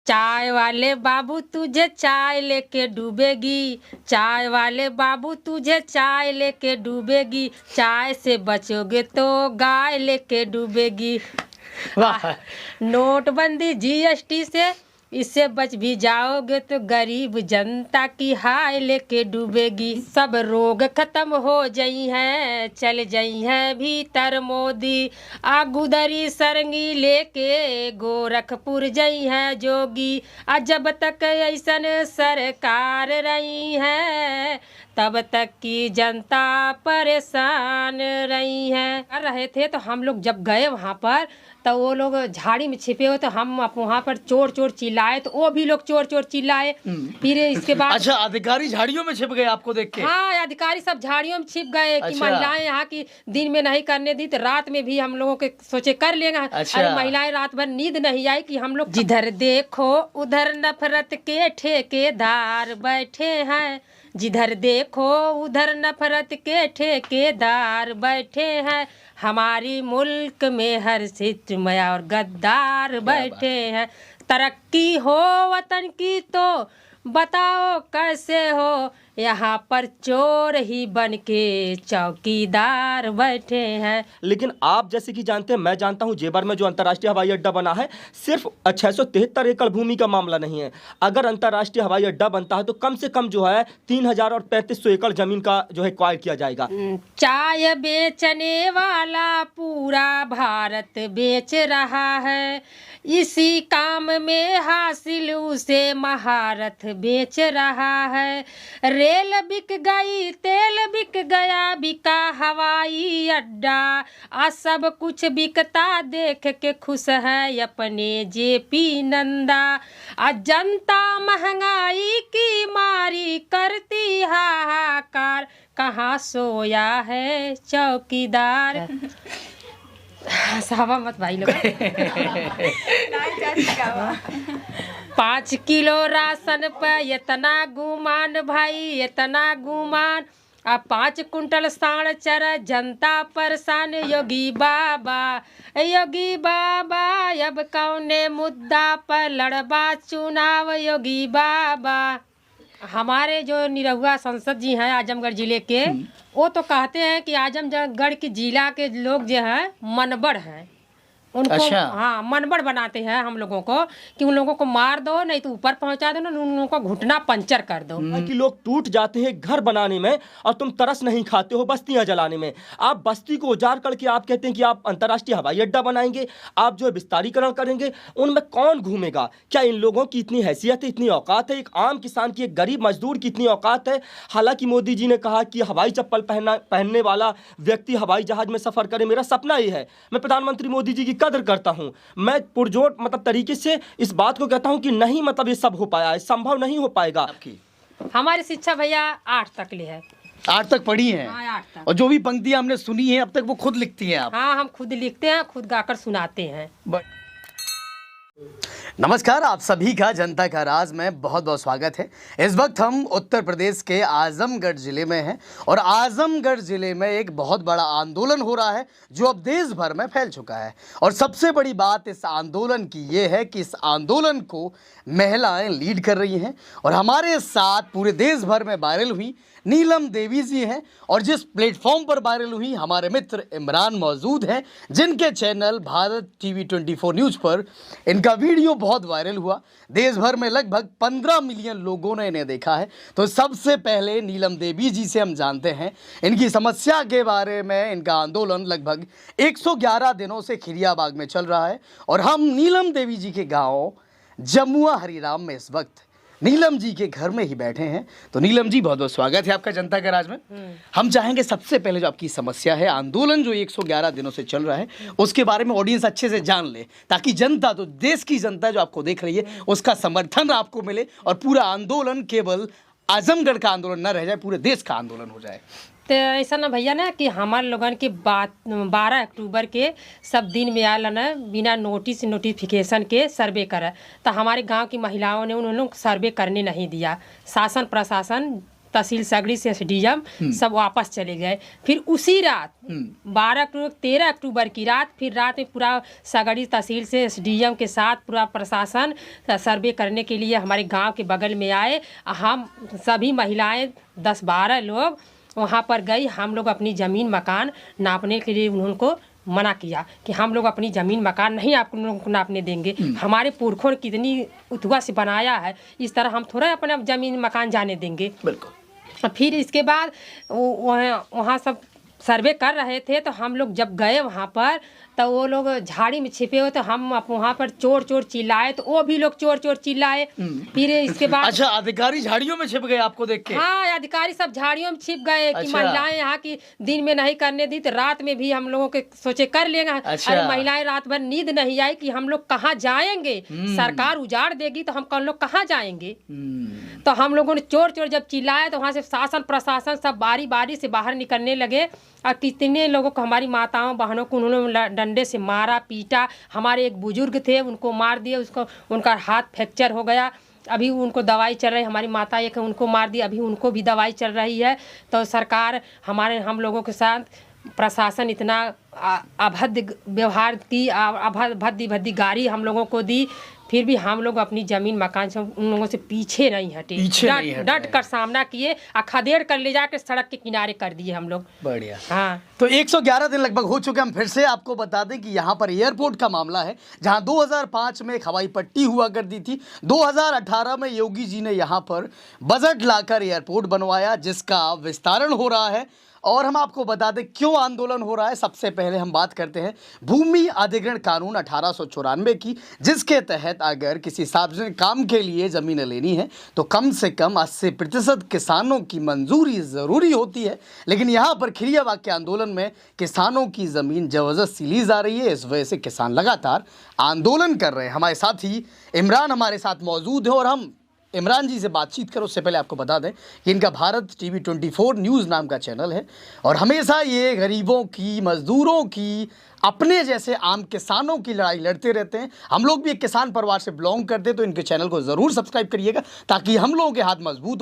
चाय वाले बाबू तुझे चाय लेके डूबेगी, चाय वाले बाबू तुझे चाय लेके डूबेगी, चाय से बचोगे तो गाय लेके डूबेगी। वाह। नोटबंदी जीएसटी से इससे बच भी जाओगे तो गरीब जनता की हाय लेके डूबेगी। सब रोग खत्म हो जाई हैं, चल जाई हैं भीतर मोदी, आगुदरी सरंगी लेके गोरखपुर जाई हैं जोगी। जब तक ऐसन सरकार रही है तब तक की जनता परेशान रही है। कर रहे थे तो हम लोग जब गए वहाँ पर तो वो लोग झाड़ी में छिपे हुए तो हम वहाँ पर चोर चोर चिल्लाए तो वो भी लोग चोर चोर चिल्लाए। फिर इसके बाद अच्छा, अधिकारी झाड़ियों में छिप गए आपको देख के? हाँ, अधिकारी सब झाड़ियों में छिप गए कि अच्छा। महिलाएं यहाँ की दिन में नहीं करने दी तो रात में भी हम लोगों के सोचे कर लेंगे। अच्छा। अरे महिलाएं रात भर नींद नहीं आई कि हम लोग जिधर देखो उधर नफरत के ठेकेदार बैठे हैं, जिधर देखो उधर नफरत के ठेकेदार बैठे हैं, हमारी मुल्क में हर सिस्टम और गद्दार बैठे हैं। तरक्की हो वतन की तो बताओ कैसे हो, यहाँ पर चोर ही बन के चौकीदार बैठे हैं। लेकिन आप जैसे कि जानते हैं, मैं जानता हूं जेवर में जो अंतर्राष्ट्रीय हवाई अड्डा बना है सिर्फ 673 एकड़ भूमि का मामला नहीं है। अगर अंतर्राष्ट्रीय हवाई अड्डा बनता है तो कम से कम जो है 3000 और 3500 एकड़ जमीन का जो है एक्वायर किया जाएगा। चाय बेचने वाला पूरा भारत बेच रहा है, इसी काम में हासिल उसे महारत बेच रहा है। रेल बिक गई, तेल बिक गया, बिका हवाई अड्डा, सब कुछ बिकता देख के खुश है अपने जेपी नंदा। जनता महंगाई की मारी करती हाहाकार, कहाँ सोया है चौकीदार। सावा मत भाई लोग। 5 किलो राशन पे इतना गुमान भाई, इतना गुमान। 5 कुंटल साढ़ चर जनता परेशान। योगी बाबा अब कौने मुद्दा पर लड़बा चुनाव योगी बाबा। हमारे जो निरहुआ संसद जी हैं आजमगढ़ जिले के, वो तो कहते हैं कि आजमगढ़ के जिला के लोग जो है मनबड़ हैं, उनको अच्छा। हाँ मनबड़ बनाते हैं हम लोगों को कि उन लोगों को मार दो नहीं तो ऊपर पहुंचा दो ना, उन लोगों को घुटना पंचर कर दो। कि लोग टूट जाते हैं घर बनाने में और तुम तरस नहीं खाते हो बस्तियां जलाने में। आप बस्ती को उजाड़ करके आप कहते हैं कि आप अंतर्राष्ट्रीय हवाई अड्डा बनाएंगे, आप जो है विस्तारीकरण करेंगे, उनमें कौन घूमेगा? क्या इन लोगों की इतनी हैसियत है, इतनी औकात है? एक आम किसान की, एक गरीब मजदूर की इतनी औकात है? हालांकि मोदी जी ने कहा कि हवाई चप्पल पहनने वाला व्यक्ति हवाई जहाज में सफर करे। मेरा सपना ये है, मैं प्रधानमंत्री मोदी जी की कदर करता हूं। मैं पुरजोर तरीके से इस बात को कहता हूं कि नहीं ये सब हो पाया है, संभव नहीं हो पाएगा। हमारी शिक्षा भैया 8 तक ले है। 8 तक पढ़ी हैं? हाँ, 8 तक। और जो भी पंक्तियां हमने सुनी है अब तक वो खुद लिखती हैं आप? हाँ, हम खुद लिखते हैं, खुद गाकर सुनाते हैं। नमस्कार, आप सभी का जनता का राज में बहुत बहुत स्वागत है। इस वक्त हम उत्तर प्रदेश के आजमगढ़ जिले में हैं और आजमगढ़ जिले में एक बहुत बड़ा आंदोलन हो रहा है जो अब देश भर में फैल चुका है। और सबसे बड़ी बात इस आंदोलन की ये है कि इस आंदोलन को महिलाएं लीड कर रही हैं और हमारे साथ पूरे देश भर में वायरल हुई नीलम देवी जी हैं और जिस प्लेटफॉर्म पर वायरल हुई हमारे मित्र इमरान मौजूद हैं, जिनके चैनल भारत टीवी 24 न्यूज़ पर इनका वीडियो बहुत वायरल हुआ। देश भर में लगभग 15 मिलियन लोगों ने इन्हें देखा है। तो सबसे पहले नीलम देवी जी से हम जानते हैं इनकी समस्या के बारे में। इनका आंदोलन लगभग 111 दिनों से खिरियाबाग में चल रहा है और हम नीलम देवी जी के गाँव जमुआ हरिराम में इस वक्त नीलम जी के घर में ही बैठे हैं। तो नीलम जी, बहुत बहुत स्वागत है आपका जनता के राज में। हम चाहेंगे सबसे पहले जो आपकी समस्या है, आंदोलन जो 111 दिनों से चल रहा है, उसके बारे में ऑडियंस अच्छे से जान ले, ताकि जनता, तो देश की जनता जो आपको देख रही है, उसका समर्थन आपको मिले और पूरा आंदोलन केवल आजमगढ़ का आंदोलन न रह जाए, पूरे देश का आंदोलन हो जाए। तो ऐसा ना भैया ना कि हमारे लोगन की बात 12 अक्टूबर के सब दिन में आयल ना बिना नोटिफिकेशन के सर्वे करा, तो हमारे गांव की महिलाओं ने उन्होंने सर्वे करने नहीं दिया। शासन प्रशासन तहसील सगड़ी से एसडीएम सब वापस चले गए। फिर उसी रात 13 अक्टूबर की रात, फिर रात में पूरा सगड़ी तहसील से एसडीएम के साथ पूरा प्रशासन सर्वे करने के लिए हमारे गांव के बगल में आए। हम सभी महिलाएं 10-12 लोग वहां पर गई। हम लोग अपनी ज़मीन मकान नापने के लिए उनको मना किया कि हम लोग अपनी ज़मीन मकान नहीं आप लोगों को नापने देंगे। हमारे पुरखों ने कितनी उतवा से बनाया है, इस तरह हम थोड़ा अपना ज़मीन मकान जाने देंगे। बिल्कुल। फिर इसके बाद वहाँ सब सर्वे कर रहे थे, तो हम लोग जब गए वहाँ पर तो वो लोग झाड़ी में छिपे हुए, तो हम वहाँ पर चोर चोर चिल्लाए, तो वो भी लोग चोर चोर चिल्लाए। फिर इसके बाद अच्छा, अधिकारी झाड़ियों में छिप गए आपको देख के? हाँ, अधिकारी सब झाड़ियों में छिप गए कि अच्छा। महिलाएं यहाँ की दिन में नहीं करने दी, तो रात में भी हम लोगों के सोचे कर लेंगे। अच्छा। अरे महिलाएं रात भर नींद नहीं आई कि हम लोग कहाँ जाएंगे, सरकार उजाड़ देगी तो हम लोग कहाँ जाएंगे। तो हम लोगों ने चोर चोर जब चिल्लाए तो वहाँ से शासन प्रशासन सब बारी बारी से बाहर निकलने लगे। और कितने लोगों को, हमारी माताओं बहनों को उन्होंने डंडे से मारा पीटा। हमारे एक बुजुर्ग थे, उनको मार दिए, उसको उनका हाथ फ्रैक्चर हो गया, अभी उनको दवाई चल रही। हमारी माता एक है, उनको मार दिया, अभी उनको भी दवाई चल रही है। तो सरकार हम लोगों के साथ प्रशासन इतना अभद्र व्यवहार की, भद्दी गाड़ी हम लोगों को दी, फिर भी हम लोग अपनी ज़मीन मकान से उन लोगों से पीछे नहीं हटे। डट कर सामना किए और खदेड़ कर ले जाकर सड़क के किनारे कर दिए हम लोग। बढ़िया। हाँ, तो 111 दिन लगभग हो चुके। हम फिर से आपको बता दें कि यहाँ पर एयरपोर्ट का मामला है, जहाँ 2005 में एक हवाई पट्टी हुआ करती थी। 2018 में योगी जी ने यहाँ पर बजट लाकर एयरपोर्ट बनवाया, जिसका विस्तारण हो रहा है। और हम आपको बता दें क्यों आंदोलन हो रहा है। सबसे पहले हम बात करते हैं भूमि अधिग्रहण कानून 1894 की, जिसके तहत अगर किसी सार्वजनिक काम के लिए ज़मीनें लेनी है तो कम से कम 80% किसानों की मंजूरी ज़रूरी होती है। लेकिन यहाँ पर खिरियाबाग के आंदोलन में किसानों की ज़मीन ज़बरदस्ती ली जा रही है। इस वजह से किसान लगातार आंदोलन कर रहे हैं। हमारे साथी इमरान हमारे साथ मौजूद है और हम इमरान जी से बातचीत करो। उससे पहले आपको बता दें कि इनका भारत टीवी 24 न्यूज़ नाम का चैनल है और हमेशा ये गरीबों की, मजदूरों की, अपने जैसे आम किसानों की लड़ाई लड़ते रहते हैं। हम लोग भी एक किसान परिवार से बिलोंग करते हैं, तो इनके चैनल को ज़रूर सब्सक्राइब करिएगा ताकि हम लोगों के हाथ मजबूत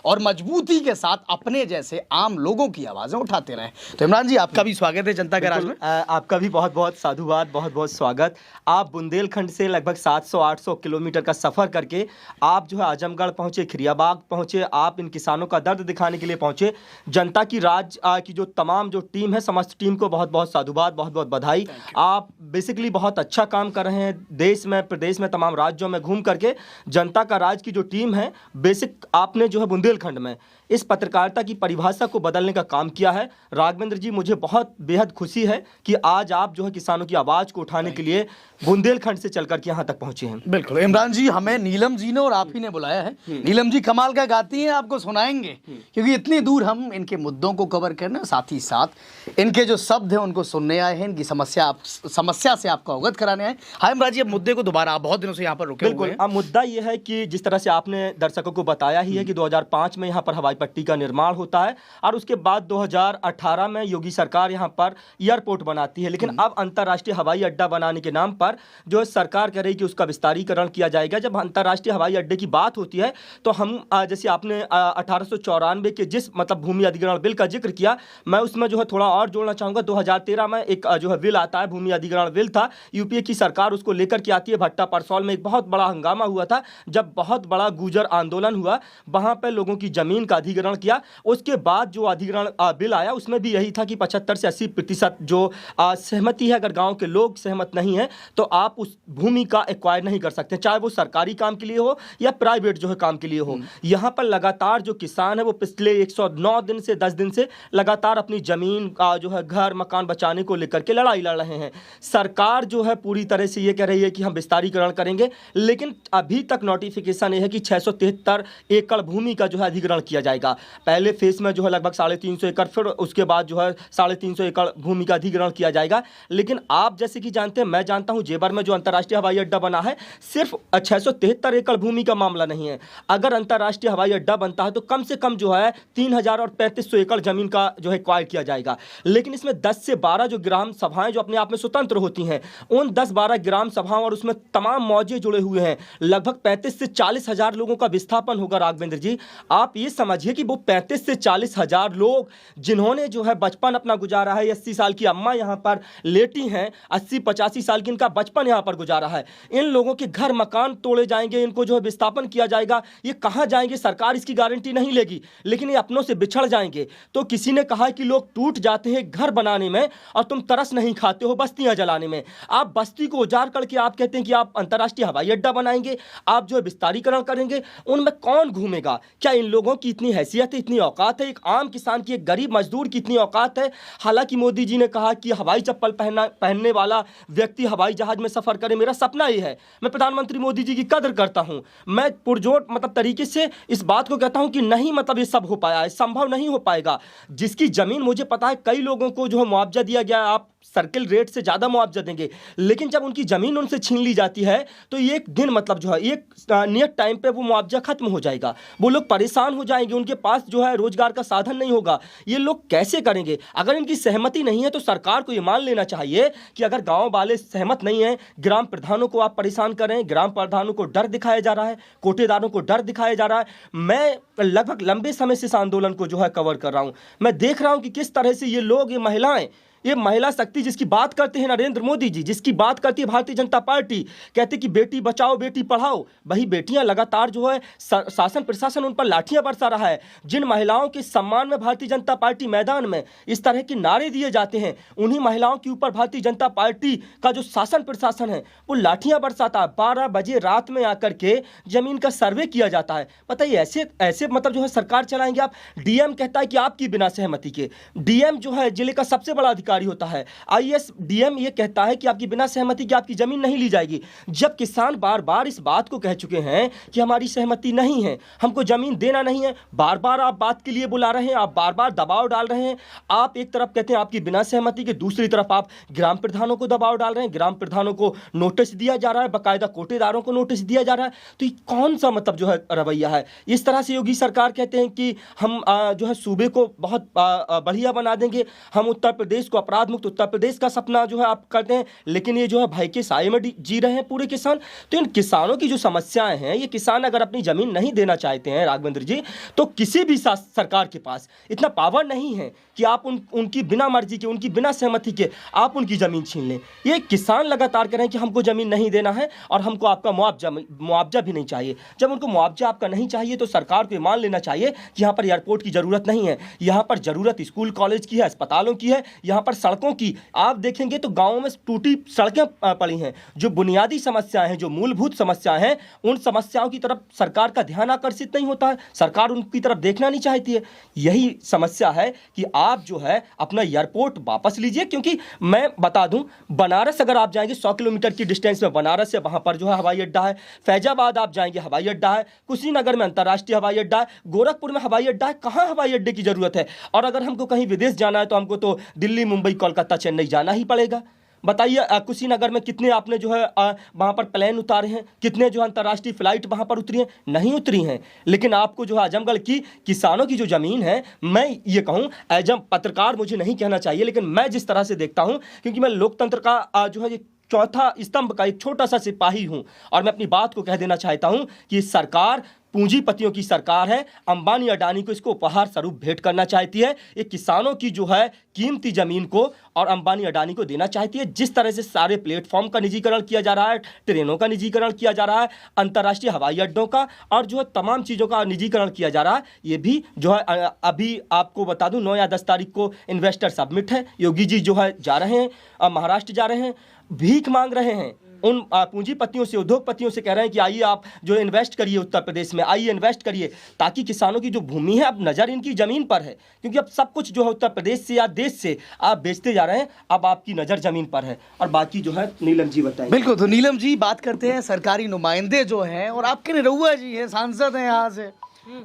और मजबूती के साथ अपने जैसे आम लोगों की आवाज़ें उठाते रहें। तो इमरान जी, आपका भी स्वागत है जनता के राज में। आपका भी बहुत बहुत साधुवाद, बहुत बहुत स्वागत। आप बुंदेलखंड से लगभग 700-800 किलोमीटर का सफ़र करके आप जो है आजमगढ़ पहुँचे, खिरियाबाग पहुँचे, आप इन किसानों का दर्द दिखाने के लिए पहुँचे। जनता की राज की जो तमाम जो टीम है, समस्त टीम को बहुत बहुत साधुवाद, बहुत बहुत बधाई। आप बेसिकली बहुत अच्छा काम कर रहे हैं। देश में, प्रदेश में, तमाम राज्यों में घूम करके जनता का राज की जो टीम है, बेसिक आपने जो है बुंदेलखंड में इस पत्रकारिता की परिभाषा को बदलने का काम किया है। राघवेंद्र जी, मुझे बहुत बेहद खुशी है कि आज आप जो है किसानों की आवाज़ को उठाने के लिए बुंदेलखंड से चल करके यहाँ तक पहुँचे हैं। बिल्कुल इमरान जी, हमें नीलम जी ने और आप ही ने बुलाया है। नीलम जी कमाल का गाती हैं, आपको सुनाएंगे, क्योंकि इतनी दूर हम इनके मुद्दों को कवर करने, साथ ही साथ इनके जो शब्द हैं उनको सुनने आए हैं, इनकी समस्या से आपको अवगत कराने आए। हाय इमरान जी, अब मुद्दे को दोबारा, आप बहुत दिनों से यहाँ पर रुके हुए हैं। अब मुद्दा ये है कि जिस तरह से आपने दर्शकों को बताया ही है कि 2005 में यहाँ पर हवाई पट्टी का निर्माण होता है और उसके बाद 2018 में योगी सरकार यहाँ पर एयरपोर्ट बनाती है। लेकिन अब अंतर्राष्ट्रीय हवाई अड्डा बनाने के नाम पर जो सरकार कह रही है कि उसका विस्तारीकरण किया जाएगा। जब अंतर्राष्ट्रीय हवाई अड्डे की बात होती है तो हम जैसे आपने 1894 के जिस मतलब भूमि अधिग्रहण बिल का जिक्र किया, मैं उसमें जो है थोड़ा और जोड़ना चाहूँगा। 2013 में एक जो है बिल आता है, भूमि अधिग्रहण बिल था, यूपीए की सरकार उसको लेकर के आती है। भट्टा परसौल में एक बहुत बड़ा हंगामा हुआ था, जब बहुत बड़ा गुर्जर आंदोलन हुआ, वहाँ पर लोगों की ज़मीन का अधिग्रहण किया। उसके बाद जो अधिग्रहण बिल आया उसमें भी यही था कि 75 से 80% जो सहमति है, अगर गांव के लोग सहमत नहीं है तो आप उस भूमि का एक्वायर नहीं कर सकते, चाहे वो सरकारी काम के लिए हो या प्राइवेट जो है काम के लिए हो। यहाँ पर लगातार जो किसान है वो पिछले 109 दिन से 10 दिन से लगातार अपनी ज़मीन का जो है घर मकान बचाने को लेकर के लड़ाई लड़ रहे हैं। सरकार जो है पूरी तरह से ये कह रही है कि हम विस्तारीकरण करेंगे, लेकिन अभी तक नोटिफिकेशन ये है कि 673 एकड़ भूमि का जो है अधिग्रहण किया जाएगा। पहले फेस में जो है लगभग 350 एकड़, फिर उसके बाद जो है 350 एकड़ भूमि का अधिग्रहण किया जाएगा। लेकिन आप जैसे कि जानते हैं, मैं जानता हूं जेवर में जो अंतर्राष्ट्रीय हवाई अड्डा बना है सिर्फ 673 एकड़ भूमि का मामला नहीं है। अगर अंतर्राष्ट्रीय हवाई अड्डा बनता है तो कम से कम जो है 3000 और 3500 एकड़ जमीन का जो है एक्वायर किया जाएगा। लेकिन इसमें 10 से 12 जो ग्राम सभाएं जो अपने आप में स्वतंत्र होती हैं, उन 10-12 ग्राम सभाओं और उसमें तमाम मौजे जुड़े हुए हैं, लगभग 35 से 40 हजार लोगों का विस्थापन होगा। राघवेंद्र जी, आप ये समझिए समझिए कि वो 35 से 40 हजार लोग जिन्होंने जो है बचपन अपना गुजारा है, 80 साल की अम्मा यहाँ पर लेटी हैं, 80-85 साल की इनका बचपन यहाँ पर गुजारा है, इन लोगों के घर मकान तोड़े जाएंगे, इनको जो है विस्थापन किया जाएगा। ये कहाँ जाएंगे सरकार इसकी गारंटी नहीं लेगी, लेकिन ये अपनों से बिछड़ जाएंगे। तो किसी ने कहा कि लोग टूट जाते हैं घर बनाने में और तुम तरस नहीं खाते हो बस्तियां जलाने में। आप बस्ती को उजाड़ करके आप कहते हैं कि आप अंतर्राष्ट्रीय हवाई अड्डा बनाएंगे, आप जो है विस्तारीकरण करेंगे, उनमें कौन घूमेगा? क्या इन लोगों की इतनी हैसियत है, इतनी औकात है? एक आम किसान की, एक गरीब मजदूर की इतनी औकात है? हालांकि मोदी जी ने कहा कि हवाई चप्पल पहनने वाला व्यक्ति हवाई जहाज में सफर करे, मेरा सपना ये है। मैं प्रधानमंत्री मोदी जी की कदर करता हूं, मैं पुरजोर तरीके से इस बात को कहता हूं कि नहीं, ये सब हो पाया है, संभव नहीं हो पाएगा। जिसकी जमीन, मुझे पता है कई लोगों को जो है मुआवजा दिया गया, आप सर्किल रेट से ज्यादा मुआवजा देंगे, लेकिन जब उनकी जमीन उनसे छीन ली जाती है तो एक दिन जो है एक नियत टाइम पे वो मुआवजा खत्म हो जाएगा, वो लोग परेशान हो जाएंगे, उनके पास जो है रोजगार का साधन नहीं होगा। ये लोग कैसे करेंगे? अगर इनकी सहमति नहीं है तो सरकार को ये मान लेना चाहिए कि अगर गांव वाले सहमत नहीं है, ग्राम प्रधानों को आप परेशान कर रहे हैं, ग्राम प्रधानों को डर दिखाया जा रहा है, कोटेदारों को डर दिखाया जा रहा है। मैं लगभग लंबे समय से इस आंदोलन को जो है कवर कर रहा हूं, मैं देख रहा हूं कि किस तरह से ये लोग, ये महिलाएं, ये महिला शक्ति जिसकी बात करते हैं नरेंद्र मोदी जी, जिसकी बात करती है भारतीय जनता पार्टी, कहते कि बेटी बचाओ बेटी पढ़ाओ, वही बेटियां लगातार जो है शासन प्रशासन उन पर लाठियां बरसा रहा है। जिन महिलाओं के सम्मान में भारतीय जनता पार्टी मैदान में इस तरह के नारे दिए जाते हैं, उन्हीं महिलाओं के ऊपर भारतीय जनता पार्टी का जो शासन प्रशासन है वो लाठियां बरसाता है। 12 बजे रात में आकर के जमीन का सर्वे किया जाता है। पता है ऐसे ऐसे जो है सरकार चलाएंगे आप। डीएम कहता है कि आपकी बिना सहमति के, डीएम जो है जिले का सबसे बड़ा होता है, आईएएस डीएम ये कहता है कि आपकी बिना सहमति के आपकी जमीन नहीं ली जाएगी। जब किसान बार बार इस बात को कह चुके हैं कि हमारी सहमति नहीं है, हमको जमीन देना नहीं है, बार बार आप बात के लिए बुला रहे हैं, आप बार बार दबाव डाल रहे हैं। आप एक तरफ कहते हैं आपकी बिना सहमति के, दूसरी तरफ आप ग्राम प्रधानों को दबाव डाल रहे हैं, ग्राम प्रधानों को नोटिस दिया जा रहा है, बाकायदा कोटेदारों को नोटिस दिया जा रहा है। तो ये कौन सा जो है रवैया है? इस तरह से योगी सरकार कहते हैं कि हम जो है सूबे को बहुत बढ़िया बना देंगे, हम उत्तर प्रदेश को, अपराध मुक्त उत्तर प्रदेश का सपना जो है आप करते हैं, लेकिन ये जो है भय के साए में जी रहे हैं पूरे किसान। तो इन किसानों की जो समस्याएं हैं, ये किसान अगर अपनी जमीन नहीं देना चाहते हैं राघवेंद्र जी, तो किसी भी सरकार के पास इतना पावर नहीं है कि आप उनकी बिना मर्जी के, उनकी बिना सहमति के आप उनकी जमीन छीन लें। ये किसान लगातार कह रहे हैं कि हमको जमीन नहीं देना है और हमको आपका मुआवजा भी नहीं चाहिए। जब उनको मुआवजा आपका नहीं चाहिए तो सरकार को मान लेना चाहिए कि यहाँ पर एयरपोर्ट की जरूरत नहीं है, यहाँ पर जरूरत स्कूल कॉलेज की है, अस्पतालों की है, यहाँ पर सड़कों की। आप देखेंगे तो गांवों में टूटी सड़कें पड़ी हैं। जो बुनियादी समस्याएं हैं, जो मूलभूत समस्याएं हैं, उन समस्याओं की तरफ सरकार का ध्यान आकर्षित नहीं होता है, सरकार उनकी तरफ देखना नहीं चाहती है। यही समस्या है कि आप जो है अपना एयरपोर्ट वापस लीजिए, क्योंकि मैं बता दूं, बनारस अगर आप जाएंगे 100 किलोमीटर की डिस्टेंस में बनारस है, वहां पर जो है हवाई अड्डा है। फैजाबाद आप जाएंगे हवाई अड्डा है, कुशीनगर में अंतर्राष्ट्रीय हवाई अड्डा है, गोरखपुर में हवाई अड्डा है। कहां हवाई अड्डे की जरूरत है? और अगर हमको कहीं विदेश जाना है तो हमको तो दिल्ली, मुंबई, कोलकाता, चेन्नई जाना ही पड़ेगा। बताइए कुशीनगर में कितने आपने जो है वहाँ पर प्लेन उतारे हैं, कितने जो अंतर्राष्ट्रीय फ्लाइट वहाँ पर उतरी हैं? नहीं उतरी हैं। लेकिन आपको जो है आजमगढ़ की किसानों की जो ज़मीन है, मैं ये कहूँ एज पत्रकार मुझे नहीं कहना चाहिए, लेकिन मैं जिस तरह से देखता हूँ, क्योंकि मैं लोकतंत्र का जो है चौथा स्तंभ का एक छोटा सा सिपाही हूं, और मैं अपनी बात को कह देना चाहता हूं कि सरकार पूंजीपतियों की सरकार है। अंबानी अडानी को इसको उपहार स्वरूप भेंट करना चाहती है। ये किसानों की जो है कीमती जमीन को और अंबानी अडानी को देना चाहती है। जिस तरह से सारे प्लेटफॉर्म का निजीकरण किया जा रहा है, ट्रेनों का निजीकरण किया जा रहा है, अंतर्राष्ट्रीय हवाई अड्डों का और जो है तमाम चीज़ों का निजीकरण किया जा रहा है, ये भी जो है अभी आपको बता दूं 9 या 10 तारीख को इन्वेस्टर सबमिट है। योगी जी जो है जा रहे हैं, महाराष्ट्र जा रहे हैं, भीख मांग रहे हैं उन पूंजीपतियों से, उद्योगपतियों से, कह रहे हैं कि आइए आप जो इन्वेस्ट करिए उत्तर प्रदेश में, आइए इन्वेस्ट करिए, ताकि किसानों की जो भूमि है, अब नज़र इनकी ज़मीन पर है, क्योंकि अब सब कुछ जो है उत्तर प्रदेश से या देश से आप बेचते जा रहे हैं, अब आपकी नज़र ज़मीन पर है। और बाकी जो है नीलम जी बताएं। बिल्कुल, तो नीलम जी बात करते हैं सरकारी नुमाइंदे जो हैं, और आपके निरहुआ जी हैं, सांसद हैं यहाँ से,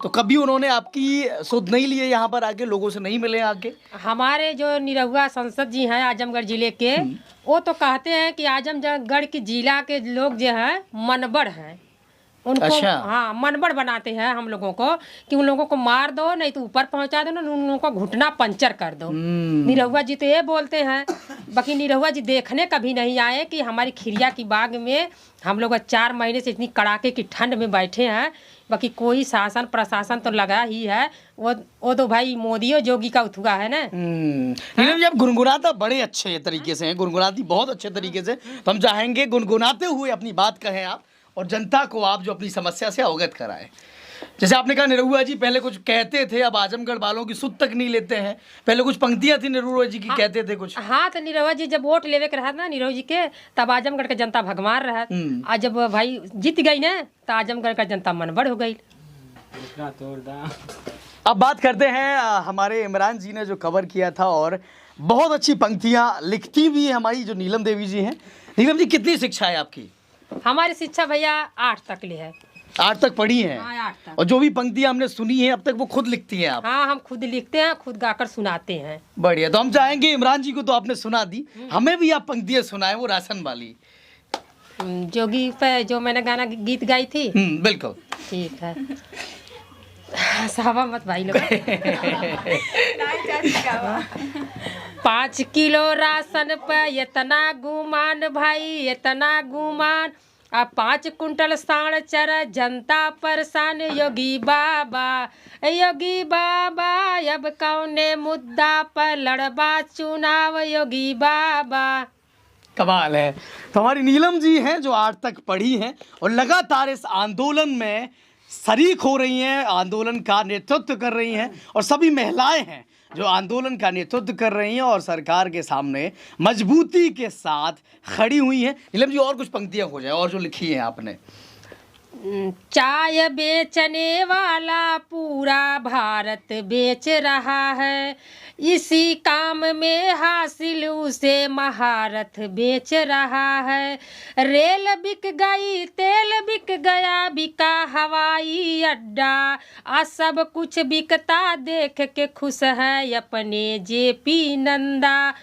तो कभी उन्होंने आपकी सुध नहीं लिए यहाँ पर आके, लोगों से नहीं मिले आके? हमारे जो निरहुआ सांसद जी हैं आजमगढ़ जिले के, वो तो कहते हैं कि आजमगढ़ की जिला के लोग जो हैं मनबड़ हैं, उनको अच्छा। हाँ मनबड़ बनाते हैं हम लोगों को कि उन लोगों को मार दो, नहीं तो ऊपर पहुंचा दो, ना उन लोगों को घुटना पंचर कर दो। निरहुआ जी तो ये बोलते हैं, बाकी निरहुआ जी देखने कभी नहीं आए कि हमारी खिरिया की बाग में हम लोग 4 महीने से इतनी कड़ाके की ठंड में बैठे हैं। बाकी कोई शासन प्रशासन तो लगा ही है, वो तो भाई मोदी और जोगी का उथुआ है ना। नीलम जी, आप गुनगुनाता बड़े अच्छे तरीके से हैं, गुनगुनाती बहुत अच्छे तरीके से, तो हम चाहेंगे गुनगुनाते हुए अपनी बात कहें आप और जनता को आप जो अपनी समस्या से अवगत कराएं। जैसे आपने कहा निरहुआ जी पहले कुछ कहते थे, अब आजमगढ़ वालों की सुध तक नहीं लेते हैं। पहले कुछ पंक्तियां थी निरहुआ जी की, कहते थे कुछ। हाँ तो निरहुआ जी जब वोट लेवे के रहा ना निरहुआ जी के, तब आजमगढ़ के जनता भगमार रहा। आज जब भाई जीत गई ना तो आजमगढ़ का जनता मनबड़ हो गई। अब बात करते हैं हमारे इमरान जी ने जो कवर किया था और बहुत अच्छी पंक्तियां लिखती भी हमारी जो नीलम देवी जी हैं। नीलम जी, कितनी शिक्षा है आपकी? हमारी शिक्षा भैया 8 तक ले है। 8 तक पढ़ी हैं? हाँ 8 तक। और जो भी पंक्तियां हमने सुनी है अब तक वो खुद लिखती हैं आप? हाँ हम खुद लिखते हैं, खुद गाकर सुनाते हैं। बढ़िया। तो हम चाहेंगे इमरान जी को तो आपने सुना दी, हमें भी आप पंक्तियां सुनाए, वो राशन वाली। जोगी पे जो मैंने गाना गीत गाई थी। बिल्कुल ठीक है। सावा मत भाई लोग। 5 किलो राशन पे इतना गुमान भाई, इतना गुमान। अब 5 कुंटल साढ़ चर जनता परेशान। योगी बाबा अब कौने मुद्दा पर लड़बा चुनाव। योगी बाबा। कमाल है। तो हमारी नीलम जी हैं जो 8 तक पढ़ी हैं और लगातार इस आंदोलन में शरीक हो रही हैं, आंदोलन का नेतृत्व कर रही हैं, और सभी महिलाएं हैं जो आंदोलन का नेतृत्व कर रही हैं और सरकार के सामने मजबूती के साथ खड़ी हुई हैं। नीलम जी, और कुछ पंक्तियां हो जाए और जो लिखी हैं आपने। चाय बेचने वाला पूरा भारत बेच रहा है, इसी काम में हासिल उसे महारथ बेच रहा है। रेल बिक गई, तेल बिक गया, बिका हवाई अड्डा। सब कुछ बिकता देख के खुश है अपने जेपी नंदा।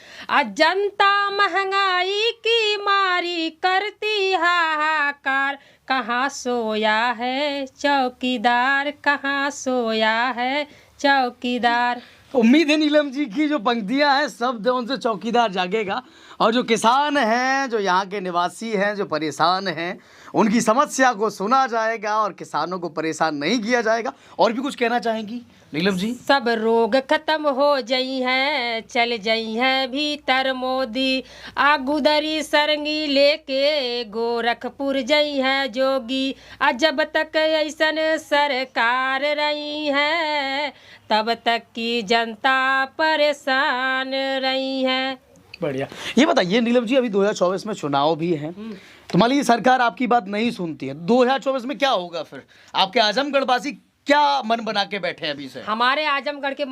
जनता महंगाई की मारी करती हाहाकार। कहाँ सोया है चौकीदार, कहाँ सोया है चौकीदार। उम्मीद है नीलम जी की जो पंक्तियां हैं शब्द है उनसे चौकीदार जागेगा, और जो किसान हैं, जो यहाँ के निवासी हैं, जो परेशान हैं, उनकी समस्या को सुना जाएगा और किसानों को परेशान नहीं किया जाएगा। और भी कुछ कहना चाहेंगी नीलम जी? सब रोग खत्म हो जई हैं, चल जई हैं भीतर मोदी। आगुदरी सरंगी लेके गोरखपुर जई हैं जोगी। जब तक ऐसन सरकार रही है तब तक की जनता परेशान रही है। बढ़िया। ये बताइए नीलम जी, अभी 2024 में चुनाव भी है, तो मान लीजिए सरकार आपकी बात नहीं सुनती है, 2024 में क्या होगा फिर? आपके आजमगढ़ वासी क्या मन बना के बैठे हैं अभी से? हमारे आजमगढ़ के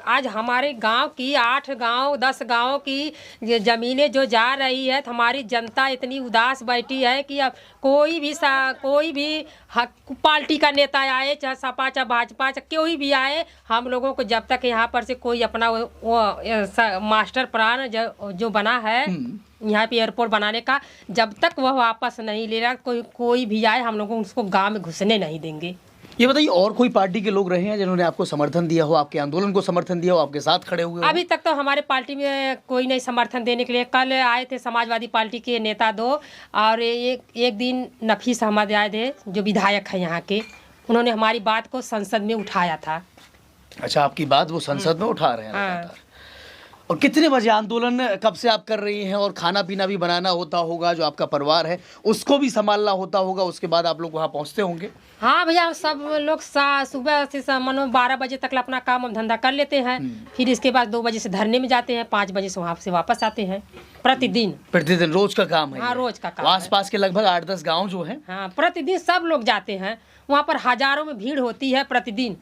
आज हमारे गांव की 8 गांव 10 गांव की जमीनें जो जा रही है, तो हमारी जनता इतनी उदास बैठी है कि अब कोई भी पार्टी का नेता आए, चाहे सपा चाहे भाजपा चाहे कोई भी आए, हम लोगों को जब तक यहाँ पर से कोई अपना वो मास्टर प्लान जो बना है यहाँ पे एयरपोर्ट बनाने का, जब तक वह वापस नहीं ले रहा, कोई भी आए, हम लोगों उसको गाँव में घुसने नहीं देंगे। ये बताइए, और कोई पार्टी के लोग रहे हैं जिन्होंने आपको समर्थन दिया हो, आपके आंदोलन को समर्थन दिया हो, आपके साथ खड़े हुए हो? अभी तक तो हमारे पार्टी में कोई नहीं समर्थन देने के लिए। कल आए थे समाजवादी पार्टी के नेता 2, और एक दिन नफीस अहमद आए थे जो विधायक है यहाँ के, उन्होंने हमारी बात को संसद में उठाया था। अच्छा, आपकी बात वो संसद में उठा रहे हैं लगातार। और कितने बजे आंदोलन कब से आप कर रही हैं? और खाना पीना भी बनाना होता होगा, जो आपका परिवार है उसको भी संभालना होता होगा, उसके बाद आप लोग वहाँ पहुँचते होंगे? हाँ भैया, सब लोग सुबह से मानो 12 बजे तक अपना काम धंधा कर लेते हैं, फिर इसके बाद 2 बजे से धरने में जाते हैं, 5 बजे से वहाँ से वापस आते हैं। प्रतिदिन रोज का काम है? हाँ, रोज का काम। आस पास के लगभग 8-10 गाँव जो है, हाँ, प्रतिदिन सब लोग जाते हैं वहाँ पर, हजारों में भीड़ होती है प्रतिदिन।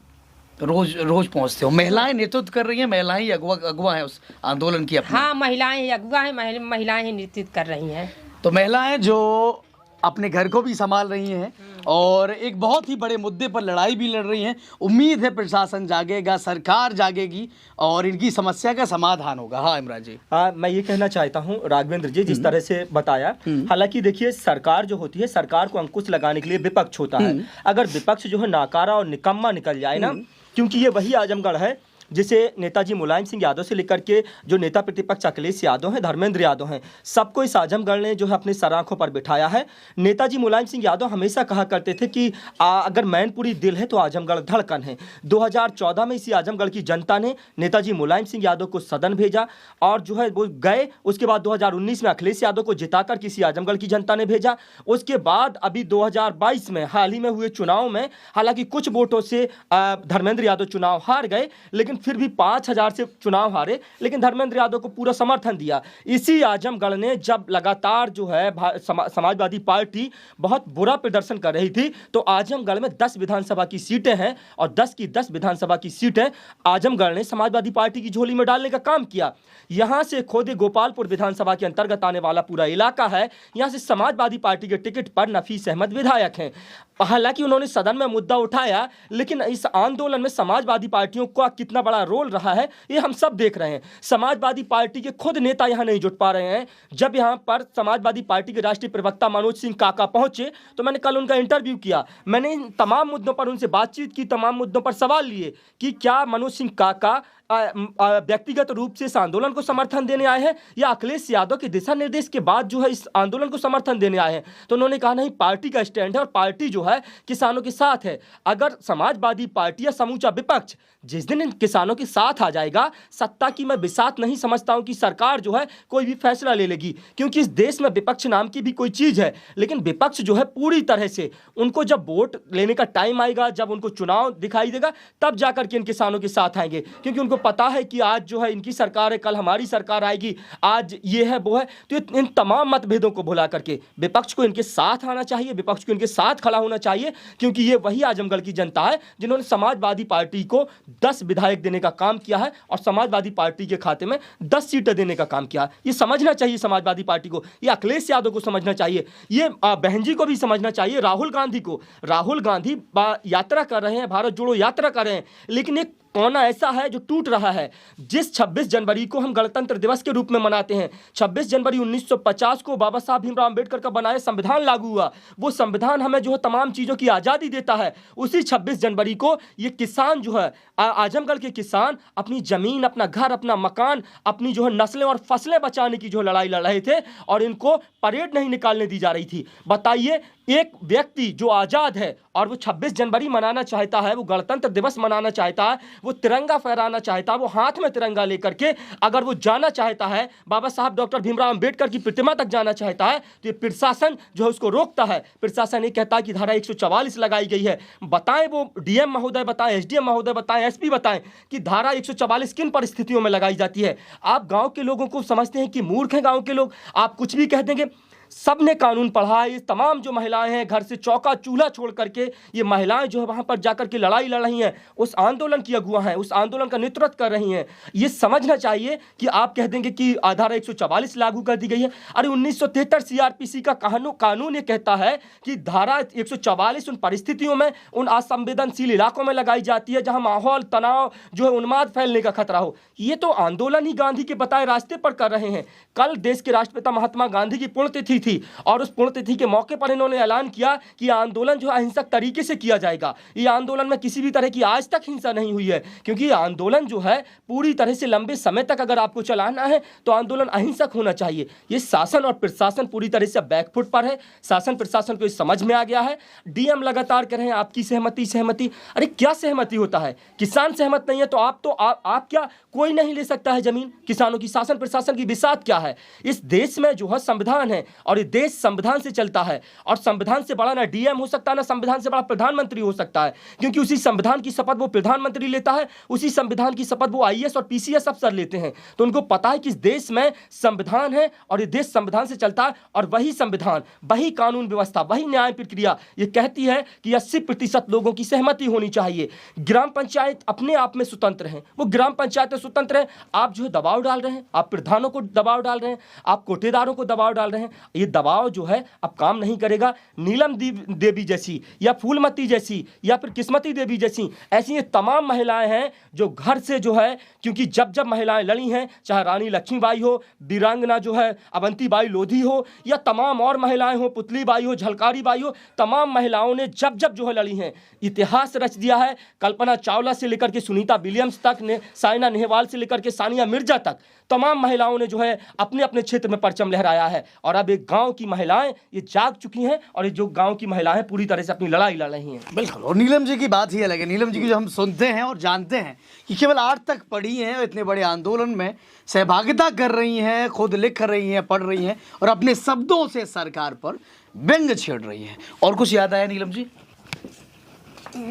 रोज पहुंचते हो? महिलाएं नेतृत्व कर रही हैं, महिलाएं ही अगुवा हैं उस आंदोलन की अपनी? हाँ, महिलाएं ही अगुवा हैं, महिलाएं ही नेतृत्व कर रही हैं। तो महिलाएं जो अपने घर को भी संभाल रही हैं और एक बहुत ही बड़े मुद्दे पर लड़ाई भी लड़ रही हैं। उम्मीद है प्रशासन जागेगा, सरकार जागेगी और इनकी समस्या का समाधान होगा। हाँ इमरान जी। हाँ, मैं ये कहना चाहता हूँ राघवेंद्र जी, जिस तरह से बताया, हालांकि देखिए सरकार जो होती है, सरकार को अंकुश लगाने के लिए विपक्ष होता है। अगर विपक्ष जो है नाकारा और निकम्मा निकल जाए ना, क्योंकि ये वही आजमगढ़ है जिसे नेताजी मुलायम सिंह यादव से लेकर के जो नेता प्रतिपक्ष अखिलेश यादव हैं, धर्मेंद्र यादव हैं, सबको इस आजमगढ़ ने जो है अपने सर आंखों पर बिठाया है। नेताजी मुलायम सिंह यादव हमेशा कहा करते थे कि अगर मैनपुरी दिल है तो आजमगढ़ धड़कन है। 2014 में इसी आजमगढ़ की जनता ने नेताजी मुलायम सिंह यादव को सदन भेजा और जो है वो गए। उसके बाद 2019 में अखिलेश यादव को जिताकर किसी आजमगढ़ की जनता ने भेजा। उसके बाद अभी 2022 में हाल ही में हुए चुनाव में हालांकि कुछ वोटों से धर्मेंद्र यादव चुनाव हार गए, लेकिन फिर भी 5000 से चुनाव हारे, लेकिन धर्मेंद्र यादव को पूरा समर्थन दिया। इसी आजमगढ़ ने जब लगातार जो है समाजवादी पार्टी बहुत बुरा प्रदर्शन कर रही थी, तो आजमगढ़ में 10 विधानसभा की सीटें हैं और 10 की 10 विधानसभा की सीटें आजमगढ़ ने समाजवादी पार्टी की झोली में डालने का काम किया। यहां से खोदे गोपालपुर विधानसभा के अंतर्गत आने वाला पूरा इलाका है, यहां से समाजवादी पार्टी के टिकट पर नफीस अहमद विधायक हैं। हालांकि उन्होंने सदन में मुद्दा उठाया, लेकिन इस आंदोलन में समाजवादी पार्टियों का कितना बड़ा रोल रहा है ये हम सब देख रहे हैं। समाजवादी पार्टी के खुद नेता यहां नहीं जुट पा रहे हैं। जब यहां पर समाजवादी पार्टी के राष्ट्रीय प्रवक्ता मनोज सिंह काका पहुंचे तो मैंने कल उनका इंटरव्यू किया। मैंने इन तमाम मुद्दों पर उनसे बातचीत की, तमाम मुद्दों पर सवाल लिए कि क्या मनोज सिंह काका व्यक्तिगत रूप से इस आंदोलन को समर्थन देने आए हैं या अखिलेश यादव के दिशा निर्देश के बाद जो है इस आंदोलन को समर्थन देने आए हैं। तो उन्होंने कहा नहीं, पार्टी का स्टैंड है और पार्टी जो है किसानों के साथ है। अगर समाजवादी पार्टी या समूचा विपक्ष जिस दिन इन किसानों के साथ आ जाएगा, सत्ता की मैं बिसात नहीं समझता हूं कि सरकार जो है कोई भी फैसला ले लेगी, क्योंकि इस देश में विपक्ष नाम की भी कोई चीज है, लेकिन विपक्ष जो है पूरी तरह से उनको जब वोट लेने का टाइम आएगा, जब उनको चुनाव दिखाई देगा, तब जाकर के इन किसानों के साथ आएंगे, क्योंकि उनको पता है कि आज जो है इनकी सरकार है, कल हमारी सरकार आएगी, आज ये है वो है। तो इन तमाम मतभेदों को भुला करके विपक्ष को इनके साथ आना चाहिए, विपक्ष को इनके साथ खड़ा होना चाहिए, क्योंकि ये वही आजमगढ़ की जनता है जिन्होंने समाजवादी पार्टी को 10 विधायक देने का काम किया है और समाजवादी पार्टी के खाते में 10 सीटें देने का काम किया है। ये समझना चाहिए समाजवादी पार्टी को, ये अखिलेश यादव को समझना चाहिए, ये बहन जी को भी समझना चाहिए, राहुल गांधी को। राहुल गांधी यात्रा कर रहे हैं, भारत जोड़ो यात्रा कर रहे हैं, लेकिन एक कोना ऐसा है जो टूट रहा है। जिस 26 जनवरी को हम गणतंत्र दिवस के रूप में मनाते हैं, 26 जनवरी 1950 को बाबा साहब भीमराव अंबेडकर का बनाया संविधान लागू हुआ। वो संविधान हमें जो है तमाम चीज़ों की आज़ादी देता है। उसी 26 जनवरी को ये किसान जो है, आजमगढ़ के किसान अपनी ज़मीन, अपना घर, अपना मकान, अपनी जो है नस्लें और फसलें बचाने की जो लड़ाई लड़ रहे थे और इनको परेड नहीं निकालने दी जा रही थी। बताइए, एक व्यक्ति जो आज़ाद है और वो 26 जनवरी मनाना चाहता है, वो गणतंत्र दिवस मनाना चाहता है, वो तिरंगा फहराना चाहता है, वो हाथ में तिरंगा लेकर के अगर वो जाना चाहता है, बाबा साहब डॉक्टर भीमराव अंबेडकर की प्रतिमा तक जाना चाहता है, तो ये प्रशासन जो है उसको रोकता है। प्रशासन ये कहता है कि धारा 144 लगाई गई है। बताएं वो डीएम महोदय बताएं, एसडीएम महोदय बताएं, एसपी बताएं कि धारा 144 किन परिस्थितियों में लगाई जाती है। आप गाँव के लोगों को समझते हैं कि मूर्ख हैं गाँव के लोग, आप कुछ भी कह देंगे। सबने कानून पढ़ा है। ये तमाम जो महिलाएं हैं, घर से चौका चूल्हा छोड़ करके ये महिलाएं जो है वहां पर जाकर के लड़ाई लड़ रही हैं, उस आंदोलन की अगुआ हैं, उस आंदोलन का नेतृत्व कर रही हैं। ये समझना चाहिए कि आप कह देंगे कि धारा 144 लागू कर दी गई है। अरे 1973 सीआरपीसी का कानून ये कहता है कि धारा 144 उन परिस्थितियों में, उन असंवेदनशील इलाकों में लगाई जाती है जहां माहौल, तनाव जो है, उन्माद फैलने का खतरा हो। ये तो आंदोलन ही गांधी के बताए रास्ते पर कर रहे हैं। कल देश के राष्ट्रपिता महात्मा गांधी की पुण्यतिथि थी और उस पुण्यतिथि के मौके पर इन्होंने ऐलान किया कि यह आंदोलन जो है अहिंसक तरीके से किया जाएगा। ये आंदोलन में किसी भी तरह की आज तक हिंसा नहीं हुई है, क्योंकि ये आंदोलन जो है पूरी तरह से लंबे समय तक अगर आपको चलाना है तो आंदोलन अहिंसक होना चाहिए। ये शासन और प्रशासन पूरी तरह से बैकफुट पर है। शासन प्रशासन को समझ में आ गया है। डीएम लगातार कह रहे हैं आपकी सहमति। अरे क्या सहमति होता है? किसान सहमत नहीं है तो आप क्या, कोई नहीं ले सकता है जमीन किसानों की। शासन प्रशासन की बिसात क्या है? इस देश में जो है संविधान है और ये देश संविधान से चलता है, और संविधान से बड़ा ना डीएम हो सकता है, ना संविधान से बड़ा प्रधानमंत्री हो सकता है, क्योंकि उसी संविधान की शपथ वो प्रधानमंत्री लेता है, उसी संविधान की शपथ वो आईएएस और पीसीएस अफसर लेते हैं। तो उनको पता है कि इस देश में संविधान है और ये देश संविधान से चलता है, और वही संविधान, वही कानून व्यवस्था, वही न्याय प्रक्रिया ये कहती है कि 80% लोगों की सहमति होनी चाहिए। ग्राम पंचायत अपने आप में स्वतंत्र है, वो ग्राम पंचायत स्वतंत्र है। आप जो है दबाव डाल रहे हैं, आप प्रधानों को दबाव डाल रहे हैं, आप कोटेदारों को दबाव डाल रहे हैं। ये दबाव जो है अब काम नहीं करेगा। नीलम देवी जैसी या फूलमती जैसी या फिर किस्मती देवी जैसी ऐसी ये तमाम महिलाएं हैं जो घर से जो है, क्योंकि जब जब महिलाएं लड़ी हैं, चाहे रानी लक्ष्मीबाई हो, वीरांगना जो है अवंतीबाई लोधी हो, या तमाम और महिलाएं हो, पुतलीबाई हो, झलकारी बाई हो, तमाम महिलाओं ने जब जब जो है लड़ी हैं, इतिहास रच दिया है। कल्पना चावला से लेकर के सुनीता विलियम्स तक ने, साइना नेहवाल से लेकर के सानिया मिर्जा तक तमाम महिलाओं ने जो है अपने अपने क्षेत्र में परचम लहराया है। और अब एक गांव की महिलाएं ये जाग चुकी हैं और ये जो गांव की महिलाएं पूरी तरह से अपनी लड़ाई लड़ रही हैं। बिल्कुल। और नीलम जी की बात ही अलग है। नीलम जी की जो हम सुनते हैं और जानते हैं कि केवल 8 तक पढ़ी हैं और इतने बड़े आंदोलन में सहभागिता कर रही हैं, खुद लिख रही हैं, पढ़ रही हैं और अपने शब्दों से सरकार पर व्यंग छेड़ रही हैं। और कुछ याद आया नीलम जी?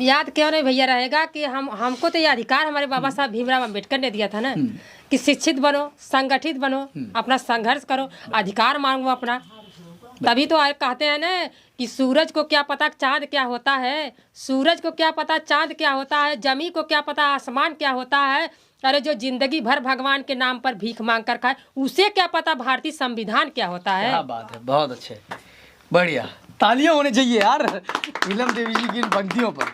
याद क्यों नहीं भैया रहेगा कि हमको तो ये अधिकार हमारे बाबा साहब भीमराव अंबेडकर ने दिया था ना कि शिक्षित बनो, संगठित बनो, अपना संघर्ष करो, अधिकार मांगो अपना। तभी तो कहते हैं ना कि सूरज को क्या पता चांद क्या होता है, सूरज को क्या पता चांद क्या होता है, जमी को क्या पता आसमान क्या होता है। अरे जो जिंदगी भर भगवान के नाम पर भीख मांग कर खाए उसे क्या पता भारतीय संविधान क्या होता है। क्या बात है, बहुत अच्छे, बढ़िया, तालियां होनी चाहिए यार नीलम देवी जी की इन पंक्तियों पर,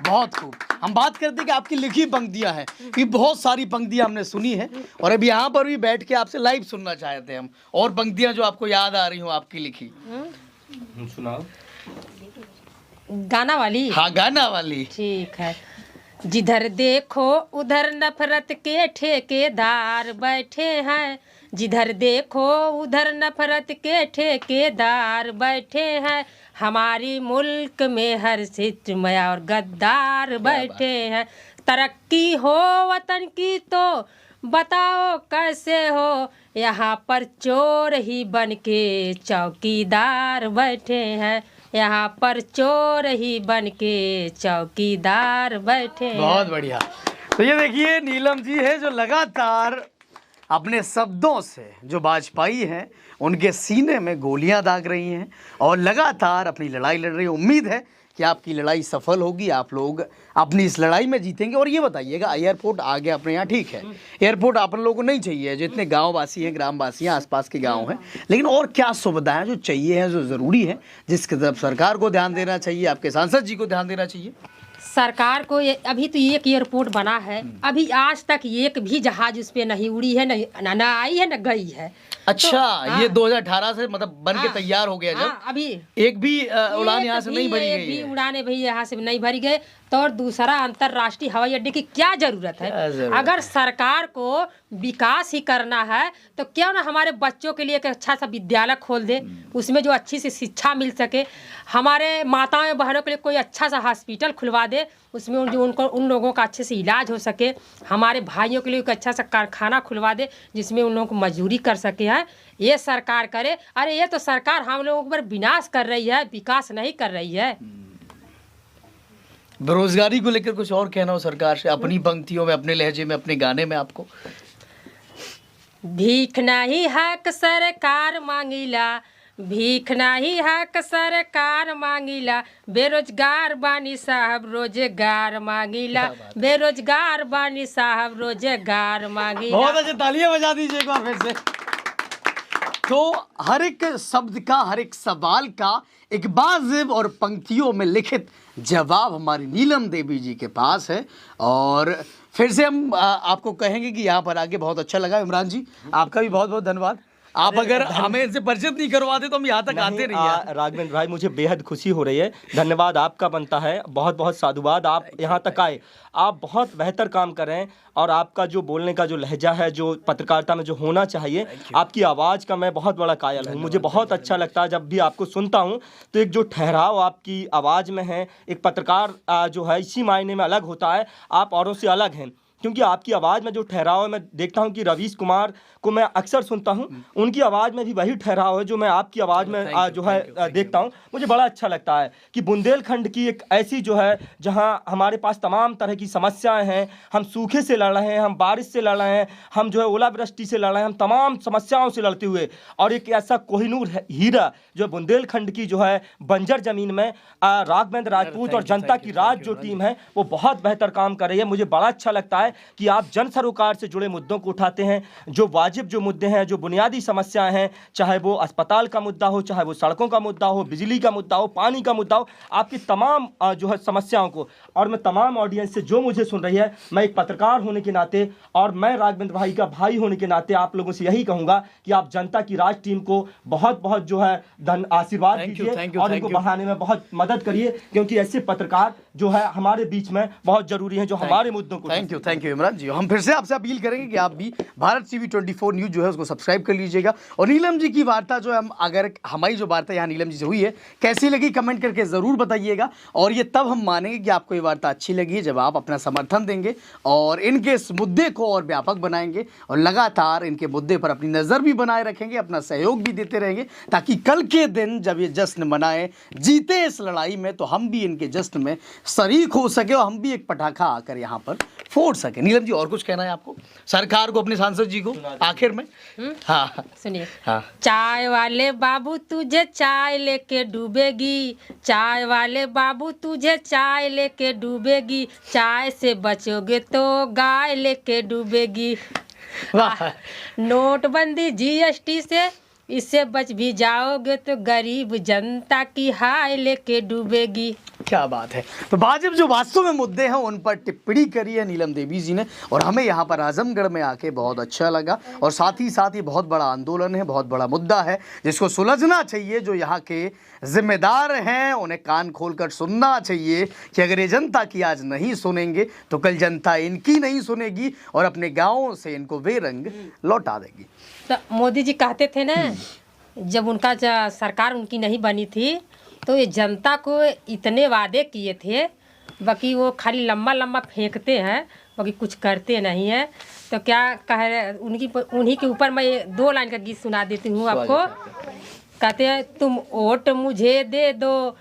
बहुत खूब। हम बात करते हैं कि आपकी लिखी पंक्तियां हैं, कि बहुत सारी पंक्तियां हमने सुनी है और अभी यहाँ पर भी बैठ के आपसे लाइव सुनना चाहते हैं हम, और पंक्तियां जो आपको याद आ रही हो आपकी लिखी। सुनाओ। गाना वाली? हाँ, गाना वाली। ठीक है। जिधर देखो उधर नफरत के ठेकेदार बैठे हैं, जिधर देखो उधर नफरत के ठेकेदार बैठे हैं, हमारी मुल्क में हर सितमय और गद्दार बैठे हैं। तरक्की हो वतन की तो बताओ कैसे हो, यहाँ पर चोर ही बन के चौकीदार बैठे हैं, यहाँ पर चोर ही बन के चौकीदार बैठे हैं। बहुत बढ़िया। तो ये देखिए नीलम जी है जो लगातार अपने शब्दों से जो वाजपेयी हैं उनके सीने में गोलियां दाग रही हैं और लगातार अपनी लड़ाई लड़ रही हैं। उम्मीद है कि आपकी लड़ाई सफल होगी, आप लोग अपनी इस लड़ाई में जीतेंगे। और ये बताइएगा, एयरपोर्ट आ गया अपने यहाँ, ठीक है, एयरपोर्ट अपन लोगों को नहीं चाहिए, जितने गांववासी हैं, ग्रामवासी हैं, आसपास के गांव हैं, लेकिन और क्या सुविधाएं जो चाहिए हैं, जो ज़रूरी है, जिसकी तरफ सरकार को ध्यान देना चाहिए, आपके सांसद जी को ध्यान देना चाहिए? सरकार को अभी तो एक एयरपोर्ट बना है, अभी आज तक एक भी जहाज उस पर नहीं उड़ी है, न आई है, न गई है। अच्छा, तो, हाँ, ये 2018 से मतलब बन के तैयार हो गया जब, हाँ, अभी एक भी उड़ान यहाँ से नहीं भरी गई है, एक भी उड़ाने भाई यहाँ से नहीं भरी गए। तो और दूसरा, अंतर्राष्ट्रीय हवाई अड्डे की क्या जरूरत है? अगर सरकार को विकास ही करना है तो क्यों ना हमारे बच्चों के लिए एक अच्छा सा विद्यालय खोल दे, उसमें जो अच्छी सी शिक्षा मिल सके, हमारे माताओं बहनों के लिए कोई अच्छा सा हॉस्पिटल खुलवा दे, उसमें जो उन लोगों का अच्छे से इलाज हो सके, हमारे भाइयों के लिए एक अच्छा सा कारखाना खुलवा दे जिसमें उन लोगों को मजदूरी कर सके। है ये सरकार करे। अरे ये तो सरकार हम लोगों पर विनाश कर रही है, विकास नहीं कर रही है। बेरोजगारी को लेकर कुछ और कहना हो सरकार से, अपनी पंक्तियों में, अपने लहजे में, अपने गाने में आपको? भीख नहीं हक सरकार मांगीला, भीख नहीं हक सरकार मांगीला, बेरोजगार बानी साहब रोजगार मांगीला, बेरोजगार बानी साहब रोजगार मांगीला। बहुत अच्छे, तालियां बजा दीजिए एक बार फिर से। तो हर एक शब्द का, हर एक सवाल का एक वाजिब और पंक्तियों में लिखित जवाब हमारी नीलम देवी जी के पास है। और फिर से हम आपको कहेंगे कि यहाँ पर आके बहुत अच्छा लगा। इमरान जी, आपका भी बहुत बहुत धन्यवाद। आप अगर हमें इनसे परिचित नहीं करवाते तो हम यहाँ तक आते नहीं। राघवेंद्र भाई, मुझे बेहद खुशी हो रही है, धन्यवाद आपका बनता है, बहुत बहुत साधुवाद, आप यहाँ तक आए, आप बहुत बेहतर काम कर रहे हैं। और आपका जो बोलने का जो लहजा है, जो पत्रकारिता में जो होना चाहिए, आपकी आवाज़ का मैं बहुत बड़ा कायल हूँ। मुझे बहुत अच्छा लगता है जब भी आपको सुनता हूँ तो एक जो ठहराव आपकी आवाज़ में है, एक पत्रकार जो है इसी मायने में अलग होता है, आप औरों से अलग हैं, क्योंकि आपकी आवाज़ में जो ठहराव है, मैं देखता हूं कि रवीश कुमार को मैं अक्सर सुनता हूं, उनकी आवाज़ में भी वही ठहराव है जो मैं आपकी आवाज़ में जो है देखता हूं। मुझे बड़ा अच्छा लगता है कि बुंदेलखंड की एक ऐसी जो है जहां हमारे पास तमाम तरह की समस्याएं हैं, हम सूखे से लड़ रहे हैं, हम बारिश से लड़ रहे हैं, हम जो है ओलावृष्टि से लड़ रहे हैं, हम तमाम समस्याओं से लड़ते हुए, और एक ऐसा कोहिनूर हीरा जो बुंदेलखंड की जो है बंजर ज़मीन में राघवेंद्र राजपूत और जनता की राज जो टीम है वो बहुत बेहतर काम कर रही है। मुझे बड़ा अच्छा लगता है है कि आप जन सरोकार से जुड़े मुद्दों को उठाते हैं, जो वाजिब जो मुद्दे हैं, जो बुनियादी समस्याएं हैं, चाहे वो अस्पताल का मुद्दा हो, चाहे वो सड़कों का मुद्दा हो, बिजली का मुद्दा हो, पानी का मुद्दा हो, आपकी तमाम जो है समस्याओं को, और मैं तमाम ऑडियंस से जो मुझे सुन रही है, मैं एक पत्रकार होने के नाते और मैं राघवेंद्र भाई का भाई होने के नाते आप लोगों से यही कहूंगा कि आप जनता की राज टीम को बहुत बहुत जो है आशीर्वाद दीजिए और इनको बढ़ाने में बहुत मदद करिए, क्योंकि ऐसे पत्रकार जो है हमारे बीच में बहुत जरूरी है, जो हमारे मुद्दों को। थैंक यू इमरान जी। हम फिर से आपसे अपील करेंगे कि आप भी भारत टीवी 24 न्यूज जो है उसको सब्सक्राइब कर लीजिएगा। और नीलम जी की वार्ता जो है, अगर हमारी जो वार्ता यहाँ नीलम जी से हुई है कैसी लगी कमेंट करके जरूर बताइएगा। और ये तब हम मानेंगे कि आपको ये वार्ता अच्छी लगी है जब आप अपना समर्थन देंगे और इनके इस मुद्दे को और व्यापक बनाएंगे और लगातार इनके मुद्दे पर अपनी नजर भी बनाए रखेंगे, अपना सहयोग भी देते रहेंगे, ताकि कल के दिन जब ये जश्न मनाए, जीते इस लड़ाई में, तो हम भी इनके जश्न में शरीक हो सके और हम भी एक पटाखा आकर यहाँ पर फोड़ सके। नीलम जी, और कुछ कहना है आपको सरकार को, अपने सांसद जी को आखिर में? हाँ सुनिए। हाँ। चाय वाले बाबू तुझे चाय लेके डूबेगी, चाय वाले बाबू तुझे चाय लेके डूबेगी, चाय से बचोगे तो गाय लेके डूबेगी। वाह। नोटबंदी जीएसटी से इससे बच भी जाओगे तो गरीब जनता की हाय लेके डूबेगी। क्या बात है। तो वाजिब जो वास्तव में मुद्दे हैं उन पर टिप्पणी करी है नीलम देवी जी ने, और हमें यहाँ पर आजमगढ़ में आके बहुत अच्छा लगा। और साथ ही साथ ये बहुत बड़ा आंदोलन है, बहुत बड़ा मुद्दा है जिसको सुलझना चाहिए। जो यहाँ के जिम्मेदार हैं उन्हें कान खोलकर सुनना चाहिए कि अगर ये जनता की आज नहीं सुनेंगे तो कल जनता इनकी नहीं सुनेगी और अपने गाँव से इनको बेरंग लौटा देगी। तो मोदी जी कहते थे ना, जब उनका सरकार उनकी नहीं बनी थी तो ये जनता को इतने वादे किए थे, बाकी वो खाली लंबा लंबा फेंकते हैं, बाकी कुछ करते नहीं हैं। तो क्या कह रहे उन्हीं के ऊपर मैं 2 लाइन का गीत सुना देती हूँ आपको। कहते हैं, तुम वोट मुझे दे दो,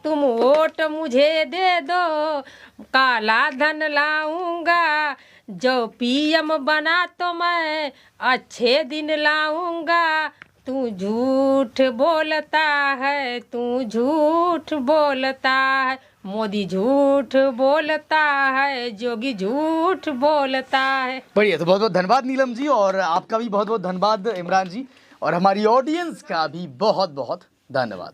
तुम वोट मुझे दे दो, काला धन लाऊंगा, जो पीएम बना तो मैं अच्छे दिन लाऊंगा। तू झूठ बोलता है, तू झूठ बोलता है, मोदी झूठ बोलता है, जोगी झूठ बोलता है। बढ़िया। तो बहुत बहुत धन्यवाद नीलम जी, और आपका भी बहुत बहुत धन्यवाद इमरान जी, और हमारी ऑडियंस का भी बहुत बहुत धन्यवाद।